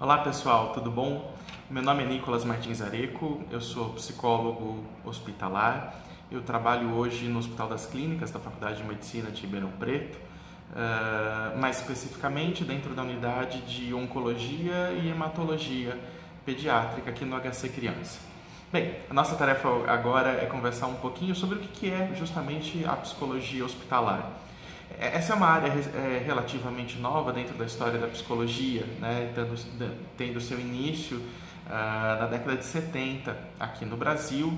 Olá pessoal, tudo bom? Meu nome é Nicolas Martins Areco, eu sou psicólogo hospitalar. Eu trabalho hoje no Hospital das Clínicas da Faculdade de Medicina de Ribeirão Preto, mais especificamente dentro da unidade de Oncologia e Hematologia Pediátrica aqui no HC Criança. Bem, a nossa tarefa agora é conversar um pouquinho sobre o que é justamente a psicologia hospitalar. Essa é uma área relativamente nova dentro da história da psicologia, né? Tendo seu início na década de 70 aqui no Brasil,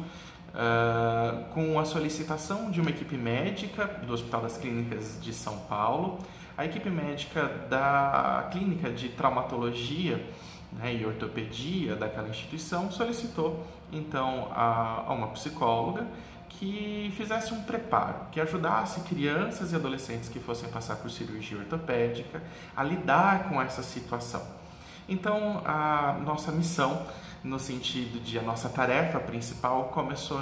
com a solicitação de uma equipe médica do Hospital das Clínicas de São Paulo. A equipe médica da Clínica de Traumatologia, né, e Ortopedia daquela instituição solicitou então a uma psicóloga que fizesse um preparo, que ajudasse crianças e adolescentes que fossem passar por cirurgia ortopédica a lidar com essa situação. Então, a nossa missão, no sentido de a nossa tarefa principal, começou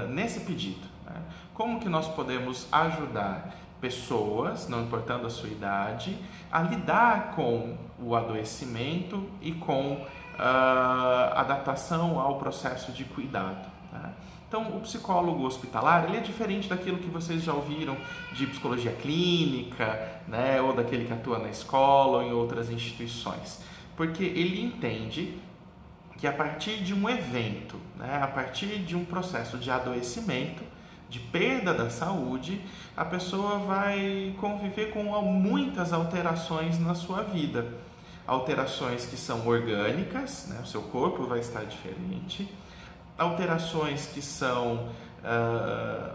nesse pedido, né? Como que nós podemos ajudar pessoas, não importando a sua idade, a lidar com o adoecimento e com a adaptação ao processo de cuidado, né? Então, o psicólogo hospitalar, ele é diferente daquilo que vocês já ouviram de psicologia clínica, né, ou daquele que atua na escola ou em outras instituições, porque ele entende que a partir de um evento, né, a partir de um processo de adoecimento, de perda da saúde, a pessoa vai conviver com muitas alterações na sua vida. Alterações que são orgânicas, né, o seu corpo vai estar diferente. Alterações que são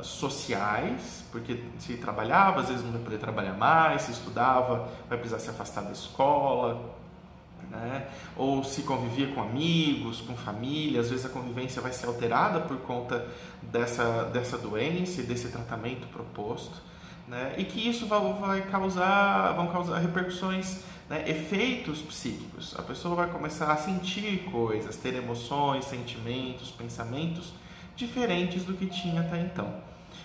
sociais, porque se trabalhava, às vezes não vai poder trabalhar mais, se estudava, vai precisar se afastar da escola, né? Ou se convivia com amigos, com família, às vezes a convivência vai ser alterada por conta dessa doença e desse tratamento proposto, né? E que isso vão causar repercussões, né, efeitos psíquicos. A pessoa vai começar a sentir coisas, ter emoções, sentimentos, pensamentos diferentes do que tinha até então.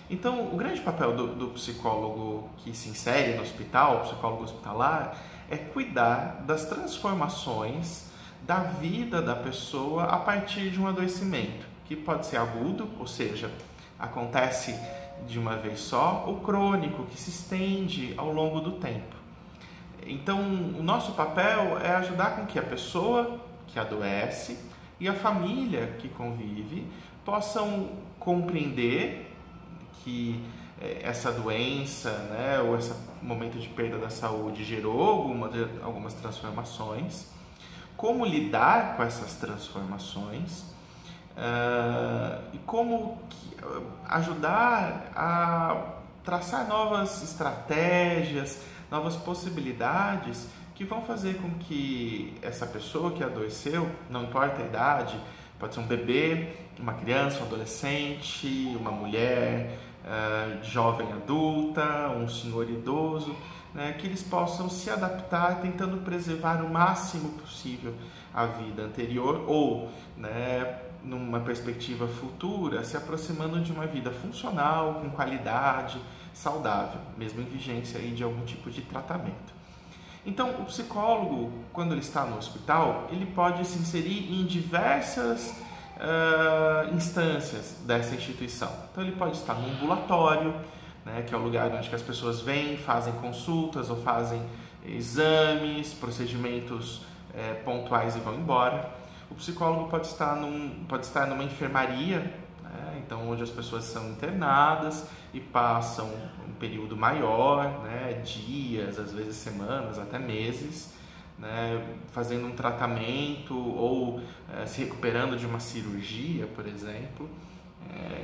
Então, o grande papel do psicólogo que se insere no hospital, psicólogo hospitalar, é cuidar das transformações da vida da pessoa a partir de um adoecimento, que pode ser agudo, ou seja, acontece de uma vez só, ou crônico, que se estende ao longo do tempo. Então, o nosso papel é ajudar com que a pessoa que adoece e a família que convive possam compreender que essa doença, né, ou esse momento de perda da saúde gerou algumas transformações, como lidar com essas transformações e como ajudar a traçar novas estratégias, novas possibilidades que vão fazer com que essa pessoa que adoeceu, não importa a idade, pode ser um bebê, uma criança, um adolescente, uma mulher, jovem adulta, um senhor idoso, né, que eles possam se adaptar tentando preservar o máximo possível a vida anterior ou, né, numa perspectiva futura, se aproximando de uma vida funcional, com qualidade, saudável, mesmo em vigência aí de algum tipo de tratamento. Então, o psicólogo, quando ele está no hospital, ele pode se inserir em diversas instâncias dessa instituição. Então, ele pode estar no ambulatório, né, que é o lugar onde as pessoas vêm, fazem consultas ou fazem exames, procedimentos pontuais e vão embora. O psicólogo pode estar numa enfermaria, né, então onde as pessoas são internadas e passam um período maior, né, dias, às vezes semanas, até meses, né, fazendo um tratamento ou se recuperando de uma cirurgia, por exemplo.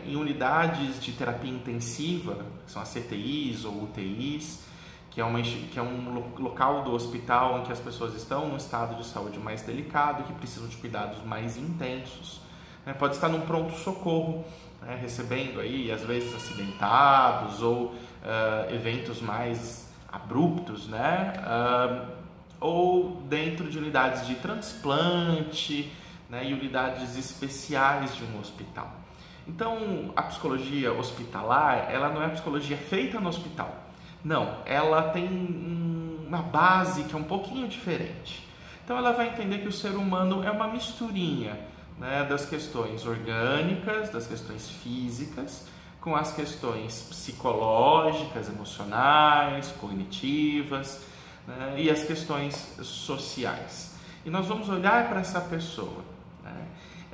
Em unidades de terapia intensiva, que são as CTIs ou UTIs, que é um local do hospital em que as pessoas estão num estado de saúde mais delicado e que precisam de cuidados mais intensos. Pode estar num pronto-socorro, né, recebendo aí, às vezes, acidentados ou eventos mais abruptos, né, ou dentro de unidades de transplante, né, e unidades especiais de um hospital. Então, a psicologia hospitalar, ela não é a psicologia feita no hospital. Não, ela tem uma base que é um pouquinho diferente. Então ela vai entender que o ser humano é uma misturinha, né, das questões orgânicas, das questões físicas, com as questões psicológicas, emocionais, cognitivas, né, e as questões sociais. E nós vamos olhar para essa pessoa, né?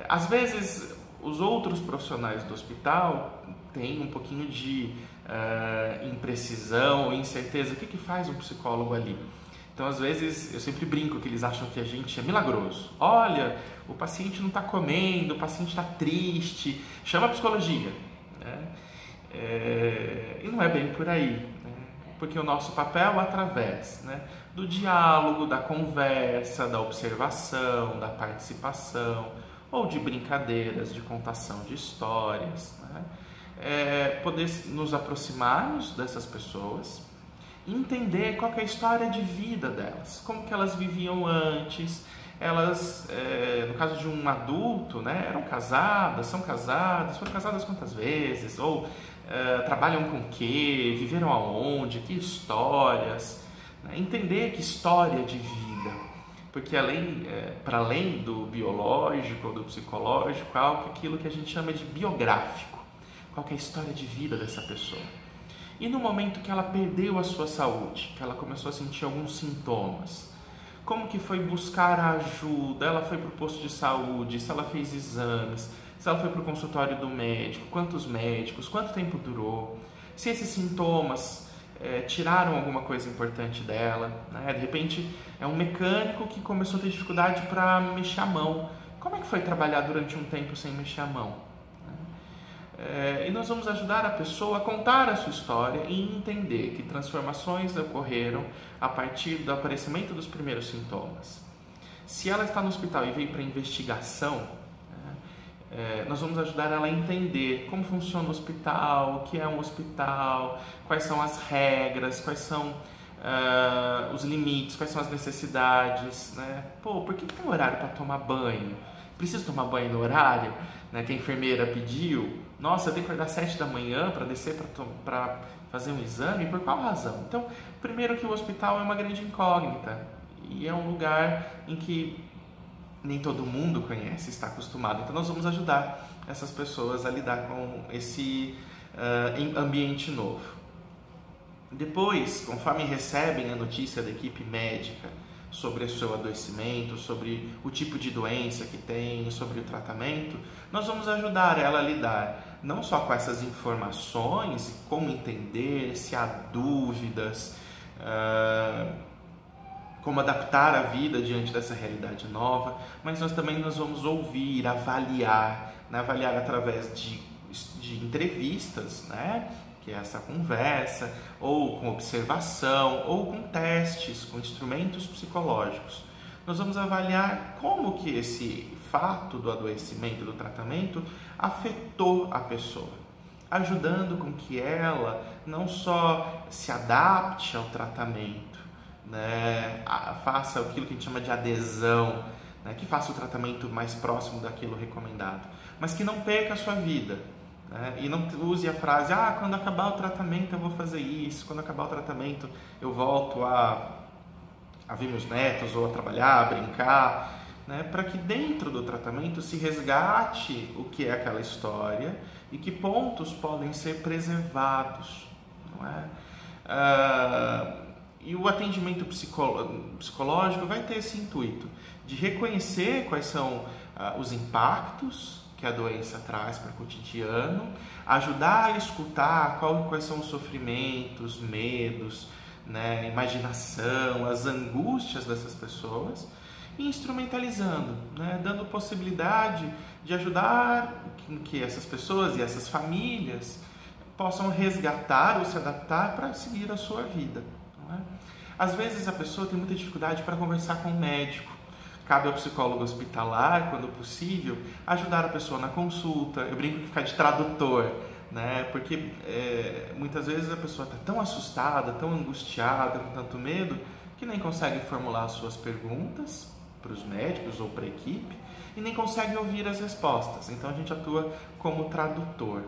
Às vezes, os outros profissionais do hospital têm um pouquinho de imprecisão, incerteza. O que faz um psicólogo ali? Então, às vezes, eu sempre brinco que eles acham que a gente é milagroso. Olha, o paciente não está comendo, o paciente está triste, chama a psicologia, né? E não é bem por aí, né? Porque o nosso papel, através, né, do diálogo, da conversa, da observação, da participação, ou de brincadeiras, de contação de histórias, né, poder nos aproximarmos dessas pessoas, entender qual que é a história de vida delas, como que elas viviam antes. Elas, no caso de um adulto, né, eram casadas, são casadas, foram casadas quantas vezes, ou trabalham com o quê, viveram aonde, que histórias, né? Entender que história de vida, porque para além do biológico ou do psicológico, há aquilo que a gente chama de biográfico, qual que é a história de vida dessa pessoa. E no momento que ela perdeu a sua saúde, que ela começou a sentir alguns sintomas, como que foi buscar a ajuda? Ela foi para o posto de saúde, se ela fez exames, se ela foi para o consultório do médico, quantos médicos, quanto tempo durou, se esses sintomas tiraram alguma coisa importante dela, né? De repente é um mecânico que começou a ter dificuldade para mexer a mão. Como é que foi trabalhar durante um tempo sem mexer a mão? E nós vamos ajudar a pessoa a contar a sua história e entender que transformações ocorreram a partir do aparecimento dos primeiros sintomas. Se ela está no hospital e veio para investigação, nós vamos ajudar ela a entender como funciona o hospital, o que é um hospital, quais são as regras, quais são os limites, quais são as necessidades, né? Por que tem horário para tomar banho? Preciso tomar banho no horário, né, que a enfermeira pediu? Nossa, eu tenho que acordar às 7 da manhã para descer para fazer um exame? Por qual razão? Então, primeiro que o hospital é uma grande incógnita e é um lugar em que nem todo mundo conhece, está acostumado. Então, nós vamos ajudar essas pessoas a lidar com esse ambiente novo. Depois, conforme recebem a notícia da equipe médica sobre o seu adoecimento, sobre o tipo de doença que tem, sobre o tratamento, nós vamos ajudar ela a lidar não só com essas informações, como entender, se há dúvidas, como adaptar a vida diante dessa realidade nova, mas nós também vamos ouvir, avaliar, né? Avaliar através de entrevistas, né? Que é essa conversa, ou com observação, ou com testes, com instrumentos psicológicos. Nós vamos avaliar como que esse fato do adoecimento, do tratamento, afetou a pessoa, ajudando com que ela não só se adapte ao tratamento, né, faça aquilo que a gente chama de adesão, né, que faça o tratamento mais próximo daquilo recomendado, mas que não perca a sua vida. E não use a frase, quando acabar o tratamento eu vou fazer isso, quando acabar o tratamento eu volto a ver meus netos, ou a trabalhar, a brincar, né? Para que dentro do tratamento se resgate o que é aquela história e que pontos podem ser preservados, não é? E o atendimento psicológico vai ter esse intuito de reconhecer quais são os impactos que a doença traz para o cotidiano, ajudar a escutar quais são os sofrimentos, medos, né, imaginação, as angústias dessas pessoas, e instrumentalizando, né, dando possibilidade de ajudar que essas pessoas e essas famílias possam resgatar ou se adaptar para seguir a sua vida, não é? Às vezes a pessoa tem muita dificuldade para conversar com o médico. Cabe ao psicólogo hospitalar, quando possível, ajudar a pessoa na consulta. Eu brinco que ficar de tradutor, né? Porque muitas vezes a pessoa está tão assustada, tão angustiada, com tanto medo, que nem consegue formular as suas perguntas para os médicos ou para a equipe e nem consegue ouvir as respostas. Então a gente atua como tradutor,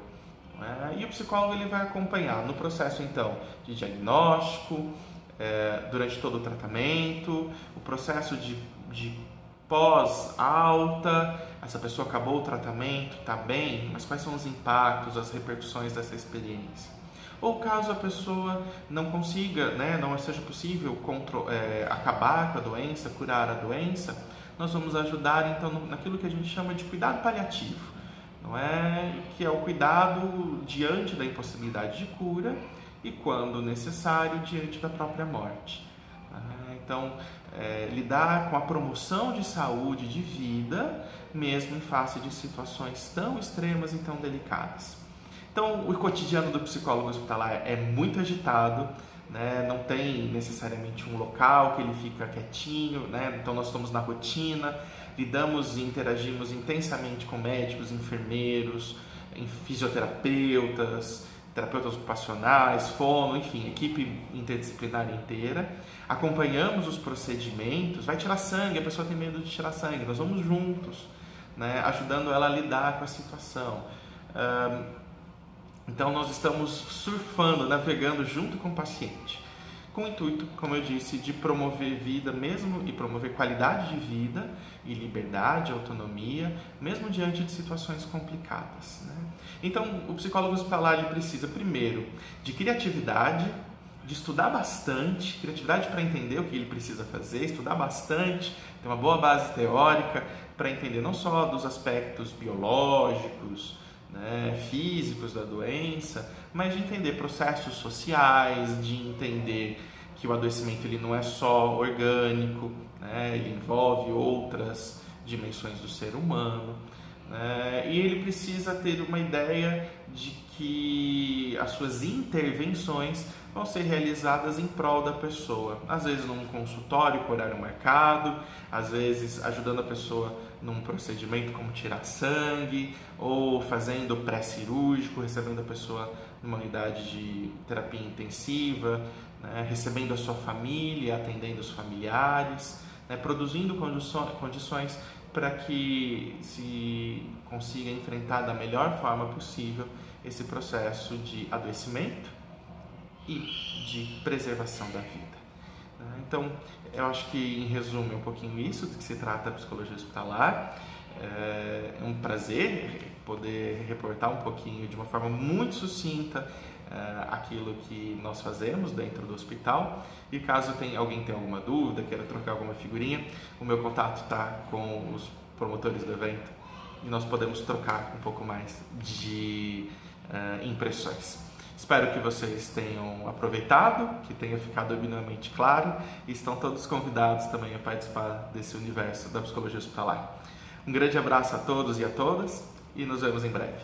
né? E o psicólogo ele vai acompanhar no processo então de diagnóstico, durante todo o tratamento, o processo de de pós-alta, essa pessoa acabou o tratamento, está bem, mas quais são os impactos, as repercussões dessa experiência? Ou caso a pessoa não consiga, né, não seja possível acabar com a doença, curar a doença, nós vamos ajudar então naquilo que a gente chama de cuidado paliativo, não é? Que é o cuidado diante da impossibilidade de cura e, quando necessário, diante da própria morte. Então, lidar com a promoção de saúde, de vida, mesmo em face de situações tão extremas e tão delicadas. Então, o cotidiano do psicólogo hospitalar é muito agitado, né? Não tem necessariamente um local que ele fica quietinho, né? Então, nós estamos na rotina, lidamos e interagimos intensamente com médicos, enfermeiros, fisioterapeutas, terapeutas ocupacionais, fono, enfim, equipe interdisciplinar inteira. Acompanhamos os procedimentos, vai tirar sangue, a pessoa tem medo de tirar sangue, nós vamos juntos, né? Ajudando ela a lidar com a situação. Então, nós estamos surfando, navegando junto com o paciente, com o intuito, como eu disse, de promover vida mesmo e promover qualidade de vida e liberdade, autonomia, mesmo diante de situações complicadas, né? Então, o psicólogo hospitalar ele precisa, primeiro, de criatividade, de estudar bastante, criatividade para entender o que ele precisa fazer, estudar bastante, ter uma boa base teórica para entender não só dos aspectos biológicos, né, físicos da doença, mas de entender processos sociais, de entender que o adoecimento ele não é só orgânico, né, ele envolve outras dimensões do ser humano, né, e ele precisa ter uma ideia de que as suas intervenções vão ser realizadas em prol da pessoa, às vezes num consultório com horário marcado, às vezes ajudando a pessoa num procedimento como tirar sangue, ou fazendo pré-cirúrgico, recebendo a pessoa numa unidade de terapia intensiva, né, recebendo a sua família, atendendo os familiares, né, produzindo condições para que se consiga enfrentar da melhor forma possível esse processo de adoecimento e de preservação da vida. Então, eu acho que, em resumo, é um pouquinho isso do que se trata a psicologia hospitalar. É um prazer poder reportar um pouquinho, de uma forma muito sucinta, aquilo que nós fazemos dentro do hospital. E caso alguém tenha alguma dúvida, queira trocar alguma figurinha, o meu contato está com os promotores do evento e nós podemos trocar um pouco mais de impressões. Espero que vocês tenham aproveitado, que tenha ficado minimamente claro, e estão todos convidados também a participar desse universo da psicologia hospitalar. Um grande abraço a todos e a todas e nos vemos em breve.